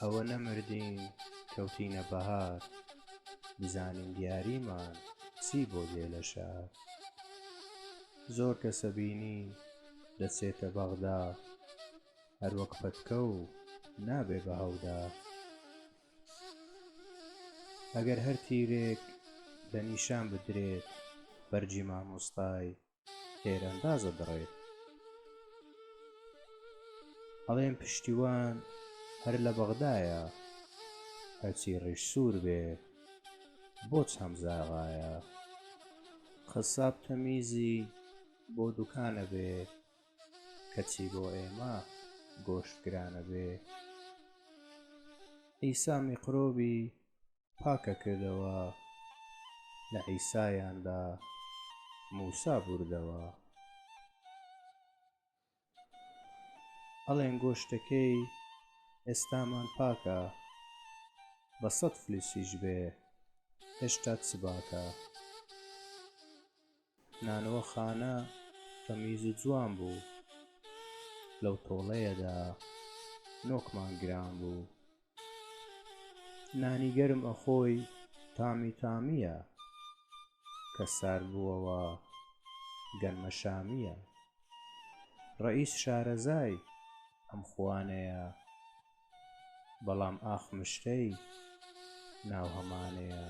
ئەوە نەمردین کەوتینە بەهار، بزانین دیاریمان چی بۆ دێ لە شار. زۆر کەسە بینی دەچێتە بەغدا، هەر وەک پەتکە و نابێ بە هەودا. ئەگەر هەر تیرێک بە نیشان بدرێت، بەرجی مامۆستای تێرەندازە دڕێت. ئەڵێن پشتیوان هەر لە بەغدایە، هەرچی ڕیش سوور بێ بۆ چەم زاغایە. خەساب تەمیزی بۆ دوکانە بێ، کەچی بۆ ئێمە گۆشت گرانە بێ. عیسا میقرۆبی پاکە کردەوە، لە عیسایاندا موسا بوردەوە. ئەڵێن گۆشتەکەی ئێستامان پاکە، بە 100 فلیسیش بێ هێشتا چباکە. نانەوەخانە تەمیز و جوان بوو، لەو تۆڵەیەدا نۆکمان گران بوو. نانی گەرم ئەخۆی تامی تامییە، کە سارد بووەوە گەرمە شامییە. ڕەئیس شارەزای ئەم خوانەیە، بەڵام ئاخ مشتەی ناو هەمانەیە.